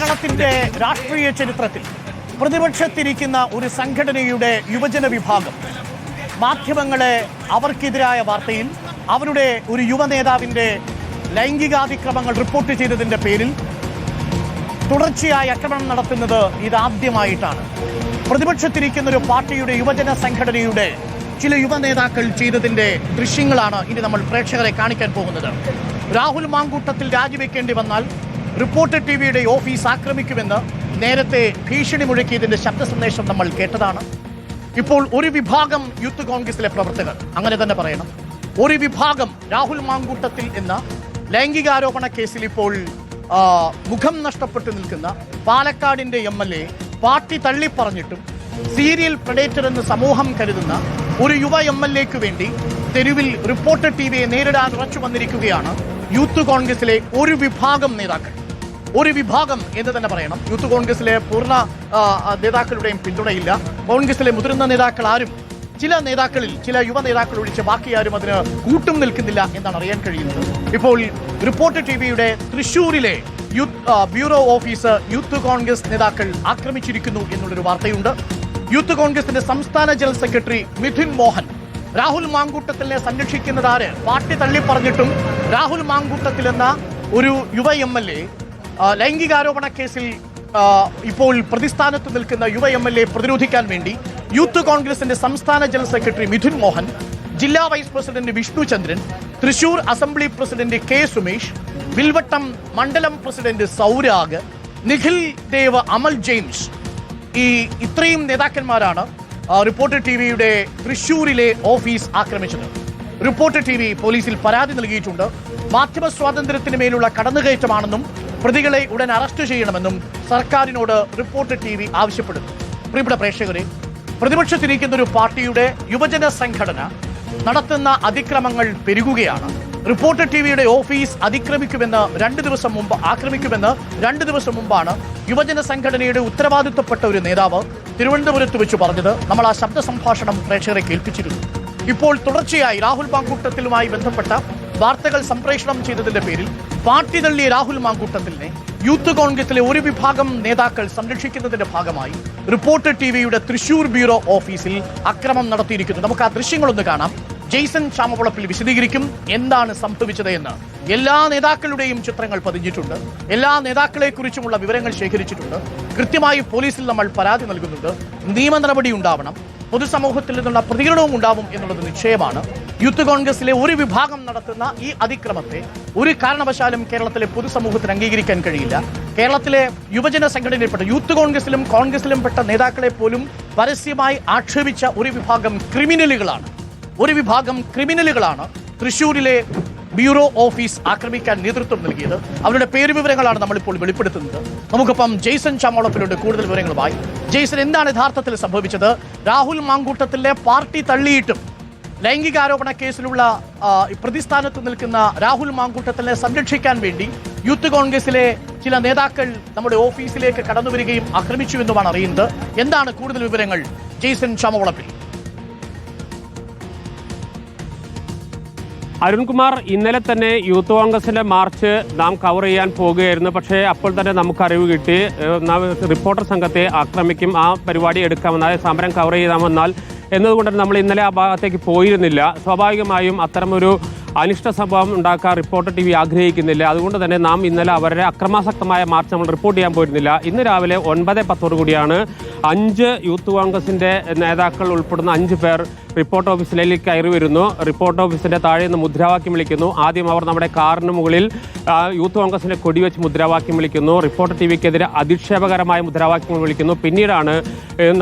കേരളത്തിന്റെ രാഷ്ട്രീയ ചരിത്രത്തിൽ പ്രതിപക്ഷത്തിരിക്കുന്ന ഒരു സംഘടനയുടെ യുവജന വിഭാഗം മാധ്യമങ്ങളെ അവർക്കെതിരായ വാർത്തയിൽ അവരുടെ ഒരു യുവ നേതാവിന്റെ ലൈംഗികാതിക്രമങ്ങൾ റിപ്പോർട്ട് ചെയ്തതിന്റെ പേരിൽ തുടർച്ചയായി ആക്രമണം നടത്തുന്നത് ഇതാദ്യമായിട്ടാണ്. പ്രതിപക്ഷത്തിരിക്കുന്ന ഒരു പാർട്ടിയുടെ യുവജന സംഘടനയുടെ ചില യുവ നേതാക്കൾ ചെയ്തതിന്റെ ദൃശ്യങ്ങളാണ് ഇനി നമ്മൾ പ്രേക്ഷകരെ കാണിക്കാൻ പോകുന്നത്. രാഹുൽ മാങ്കൂട്ടത്തിൽ രാജിവെക്കേണ്ടി വന്നാൽ റിപ്പോർട്ടർ ടിവിയുടെ ഓഫീസ് ആക്രമിക്കുമെന്ന് നേരത്തെ ഭീഷണി മുഴക്കിയതിന്റെ ശബ്ദ സന്ദേശം നമ്മൾ കേട്ടതാണ്. ഇപ്പോൾ ഒരു വിഭാഗം യൂത്ത് കോൺഗ്രസിലെ പ്രവർത്തകർ, അങ്ങനെ തന്നെ പറയണം, ഒരു വിഭാഗം രാഹുൽ മാങ്കൂട്ടത്തിൽ എന്ന ലൈംഗികാരോപണ കേസിൽ ഇപ്പോൾ മുഖം നഷ്ടപ്പെട്ടു നിൽക്കുന്ന പാലക്കാടിന്റെ MLA പാർട്ടി തള്ളിപ്പറഞ്ഞിട്ടും സീരിയൽ പ്രഡേറ്റർ എന്ന് സമൂഹം കരുതുന്ന ഒരു യുവ MLAക്ക് വേണ്ടി തെരുവിൽ റിപ്പോർട്ടർ ടിവിയെ നേരിടാൻ ഉറച്ചു വന്നിരിക്കുകയാണ് യൂത്ത് കോൺഗ്രസിലെ ഒരു വിഭാഗം നേതാക്കൾ. ഒരു വിഭാഗം എന്ന് തന്നെ പറയണം. യൂത്ത് കോൺഗ്രസിലെ പൂർണ്ണ നേതാക്കളുടെയും പിന്തുണയില്ല. കോൺഗ്രസിലെ മുതിർന്ന നേതാക്കൾ ആരും, ചില നേതാക്കളിൽ ചില യുവ നേതാക്കൾ ഒഴിച്ച് ബാക്കി ആരും അതിന് കൂട്ടും നിൽക്കുന്നില്ല എന്നാണ് അറിയാൻ കഴിയുന്നത്. ഇപ്പോൾ റിപ്പോർട്ടർ ടിവിയുടെ തൃശ്ശൂരിലെ ബ്യൂറോ ഓഫീസ് യൂത്ത് കോൺഗ്രസ് നേതാക്കൾ ആക്രമിച്ചിരിക്കുന്നു എന്നുള്ളൊരു വാർത്തയുണ്ട്. യൂത്ത് കോൺഗ്രസിന്റെ സംസ്ഥാന ജനറൽ സെക്രട്ടറി മിഥുൻ മോഹൻ രാഹുൽ മാങ്കൂട്ടത്തിനെ സംരക്ഷിക്കുന്നത് ആര്? പാർട്ടി തള്ളിപ്പറഞ്ഞിട്ടും രാഹുൽ മാങ്കൂട്ടത്തിൽ എന്ന ഒരു യുവ MLA ലൈംഗികാരോപണ കേസിൽ ഇപ്പോൾ പ്രതിസ്ഥാനത്ത് നിൽക്കുന്ന യുവ MLA പ്രതിരോധിക്കാൻ വേണ്ടി യൂത്ത് കോൺഗ്രസിന്റെ സംസ്ഥാന ജനറൽ സെക്രട്ടറി മിഥുൻ മോഹൻ, ജില്ലാ vice president Vishnu Chandran, Thrissur assembly president K Sumesh, Vilvattam മണ്ഡലം പ്രസിഡന്റ് സൗരാഗ്, നിഖിൽ ദേവ്, അമൽ ജെയിംസ്, ഇത്രയും നേതാക്കന്മാരാണ് റിപ്പോർട്ടർ ടിവിയുടെ തൃശൂരിലെ ഓഫീസ് ആക്രമിച്ചത്. റിപ്പോർട്ടർ ടിവി പോലീസിൽ പരാതി നൽകിയിട്ടുണ്ട്. മാധ്യമ സ്വാതന്ത്ര്യത്തിന് മേലുള്ള കടന്നുകയറ്റമാണെന്നും പ്രതികളെ ഉടൻ അറസ്റ്റ് ചെയ്യണമെന്നും സർക്കാരിനോട് റിപ്പോർട്ടർ ടിവി ആവശ്യപ്പെടുന്നു. പ്രിയപ്പെട്ട പ്രേക്ഷകരെ, പ്രതിപക്ഷത്തിരിക്കുന്ന ഒരു പാർട്ടിയുടെ യുവജന സംഘടന നടത്തുന്ന അതിക്രമങ്ങൾ പെരുകുകയാണ്. റിപ്പോർട്ടർ ടിവിയുടെ ഓഫീസ് ആക്രമിക്കുമെന്ന് 2 ദിവസം മുമ്പാണ് യുവജന സംഘടനയുടെ ഉത്തരവാദിത്വപ്പെട്ട ഒരു നേതാവ് തിരുവനന്തപുരത്ത് വെച്ച് പറഞ്ഞത്. നമ്മൾ ആ ശബ്ദ സംഭാഷണം പ്രേക്ഷകരെ കേൾപ്പിച്ചിരുന്നു. ഇപ്പോൾ തുടർച്ചയായി രാഹുൽ മാങ്കൂട്ടത്തിലുമായി ബന്ധപ്പെട്ട വാർത്തകൾ സംപ്രേഷണം ചെയ്തതിന്റെ പേരിൽ പാർട്ടി തള്ളിയ രാഹുൽ മാങ്കൂട്ടത്തിലിനെ യൂത്ത് കോൺഗ്രസിലെ ഒരു വിഭാഗം നേതാക്കൾ സംരക്ഷിക്കുന്നതിന്റെ ഭാഗമായി റിപ്പോർട്ടർ ടിവിയുടെ തൃശൂർ ബ്യൂറോ ഓഫീസിൽ അക്രമം നടത്തിയിരിക്കുന്നു. നമുക്ക് ആ ദൃശ്യങ്ങളൊന്ന് കാണാം. ജെയ്സൺ ചാമവളപ്പിൽ വിശദീകരിക്കും എന്താണ് സംഭവിച്ചത് എന്ന്. എല്ലാ നേതാക്കളുടെയും ചിത്രങ്ങൾ പതിഞ്ഞിട്ടുണ്ട്. എല്ലാ നേതാക്കളെ കുറിച്ചുമുള്ള വിവരങ്ങൾ ശേഖരിച്ചിട്ടുണ്ട്. കൃത്യമായി പോലീസിൽ നമ്മൾ പരാതി നൽകുന്നുണ്ട്. നിയമ നടപടി ഉണ്ടാവണം, പൊതുസമൂഹത്തിൽ നിന്നുള്ള പ്രതികരണവും ഉണ്ടാവും എന്നുള്ളത് നിശ്ചയമാണ്. യൂത്ത് കോൺഗ്രസിലെ ഒരു വിഭാഗം നടത്തുന്ന ഈ അതിക്രമത്തെ ഒരു കാരണവശാലും കേരളത്തിലെ പൊതുസമൂഹത്തിന് അംഗീകരിക്കാൻ കഴിയില്ല. കേരളത്തിലെ യുവജന സംഘടനയിൽപ്പെട്ട യൂത്ത് കോൺഗ്രസിലും കോൺഗ്രസിലും പെട്ട നേതാക്കളെ പോലും പരസ്യമായി ആക്ഷേപിച്ച ഒരു വിഭാഗം ക്രിമിനലുകളാണ് തൃശ്ശൂരിലെ ബ്യൂറോ ഓഫീസ് ആക്രമിക്കാൻ നേതൃത്വം നൽകിയത്. അവരുടെ പേര് വിവരങ്ങളാണ് നമ്മളിപ്പോൾ വെളിപ്പെടുത്തുന്നത്. നമുക്കൊപ്പം ജെയ്സൺ ചാമോളപ്പിലുണ്ട് കൂടുതൽ വിവരങ്ങളുമായി. ജെയ്സൺ, എന്താണ് യഥാർത്ഥത്തിൽ സംഭവിച്ചത്? രാഹുൽ മാങ്കൂട്ടത്തിലെ പാർട്ടി തള്ളിയിട്ടും ലൈംഗികാരോപണ കേസിലുള്ള പ്രതിസ്ഥാനത്ത് നിൽക്കുന്ന രാഹുൽ മാങ്കൂട്ടത്തിനെ സംരക്ഷിക്കാൻ വേണ്ടി യൂത്ത് കോൺഗ്രസിലെ ചില നേതാക്കൾ നമ്മുടെ ഓഫീസിലേക്ക് കടന്നു വരികയും ആക്രമിച്ചുവെന്നുമാണ് അറിയുന്നത്. എന്താണ് കൂടുതൽ വിവരങ്ങൾ ജെയ്സൺ ചാമോളപ്പിൽ? അരുൺകുമാർ, ഇന്നലെ തന്നെ യൂത്ത് കോൺഗ്രസിന്റെ മാർച്ച് നാം കവർ ചെയ്യാൻ പോകുകയായിരുന്നു. പക്ഷേ അപ്പോൾ തന്നെ നമുക്ക് അറിവ് കിട്ടി റിപ്പോർട്ടർ സംഘത്തെ ആക്രമിക്കും, ആ പരിപാടി എടുക്കാമെന്നാൽ സമരം കവർ ചെയ്താമെന്നാൽ എന്നതുകൊണ്ട് നമ്മൾ ഇന്നലെ ആ ഭാഗത്തേക്ക് പോയിരുന്നില്ല. സ്വാഭാവികമായും അത്തരമൊരു അനിഷ്ട സംഭവം ഉണ്ടാക്കാൻ റിപ്പോർട്ടർ ടിവി ആഗ്രഹിക്കുന്നില്ല. അതുകൊണ്ട് തന്നെ നാം ഇന്നലെ അവരുടെ അക്രമാസക്തമായ മാർച്ച് നമ്മൾ റിപ്പോർട്ട് ചെയ്യാൻ പോയിരുന്നില്ല. ഇന്ന് രാവിലെ 9:10 കൂടിയാണ് 5 യൂത്ത് കോൺഗ്രസിന്റെ നേതാക്കൾ ഉൾപ്പെടുന്ന 5 പേർ റിപ്പോർട്ട് ഓഫീസിലേക്ക് കയറി വരുന്നു. റിപ്പോർട്ട് ഓഫീസിന്റെ താഴെ നിന്ന് മുദ്രാവാക്യം വിളിക്കുന്നു. ആദ്യം അവർ നമ്മുടെ കാറിന് മുകളിൽ യൂത്ത് കോൺഗ്രസിന്റെ കൊടിവെച്ച് മുദ്രാവാക്യം വിളിക്കുന്നു. റിപ്പോർട്ടർ ടിവിക്കെതിരെ അധിക്ഷേപകരമായ മുദ്രാവാക്യങ്ങൾ വിളിക്കുന്നു. പിന്നീടാണ്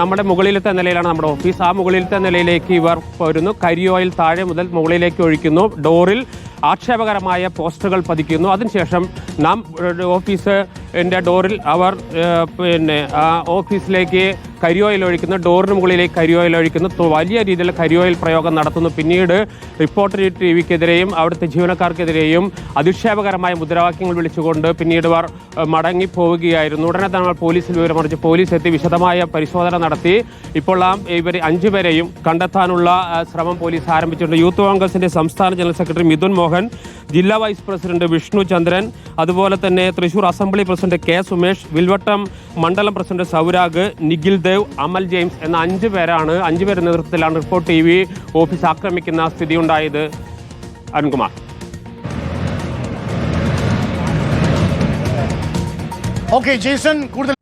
നമ്മുടെ മുകളിലത്തെ നിലയിലാണ് നമ്മുടെ ഓഫീസ്, ആ മുകളിലത്തെ നിലയിലേക്ക് ഇവർ വരുന്നു. കരിയോയിൽ താഴെ മുതൽ മുകളിലേക്ക് ഒഴിക്കുന്നു. ഡോറിൽ ആക്ഷേപകരമായ പോസ്റ്ററുകൾ പതിക്കുന്നു. അതിനുശേഷം നാം ഓഫീസിന്റെ ഡോറിൽ അവർ ഓഫീസിലേക്ക് കരിയോയിൽ ഒഴിക്കുന്നു, ഡോറിന് മുകളിലേക്ക് കരിയോയിൽ ഒഴിക്കുന്നു, വലിയ രീതിയിൽ കരിയോയിൽ പ്രയോഗം നടത്തുന്നു. പിന്നീട് റിപ്പോർട്ടർ ടിവിക്കെതിരെയും അവിടുത്തെ ജീവനക്കാർക്കെതിരെയും അധിക്ഷേപകരമായ മുദ്രാവാക്യങ്ങൾ വിളിച്ചുകൊണ്ട് പിന്നീട് അവർ മടങ്ങിപ്പോവുകയായിരുന്നു. ഉടനെ തന്നെ പോലീസിൽ വിവരമറിയിച്ച് പോലീസ് എത്തി വിശദമായ പരിശോധന നടത്തി. ഇപ്പോൾ ഇവർ 5 പേരെയും കണ്ടെത്താനുള്ള ശ്രമം പോലീസ് ആരംഭിച്ചിട്ടുണ്ട്. യൂത്ത് കോൺഗ്രസിന്റെ സംസ്ഥാന ജനറൽ സെക്രട്ടറി മിഥുൻ മോഹൻ, ജില്ലാ വൈസ് പ്രസിഡന്റ് വിഷ്ണു ചന്ദ്രൻ, അതുപോലെ തന്നെ Thrissur assembly president K Sumesh, Vilvattam മണ്ഡലം പ്രസിഡന്റ് സൗരാഗ്, നിഖിൽ ദേവ്, അമൽ ജെയിംസ് എന്ന 5 പേരാണ് 5 പേരുടെ നേതൃത്വത്തിലാണ് റിപ്പോർട്ട് TV ഓഫീസ് ആക്രമിക്കുന്ന സ്ഥിതി ഉണ്ടായത്. അരുൺകുമാർ. ഓക്കെ ജേസൺ, കൂടുതൽ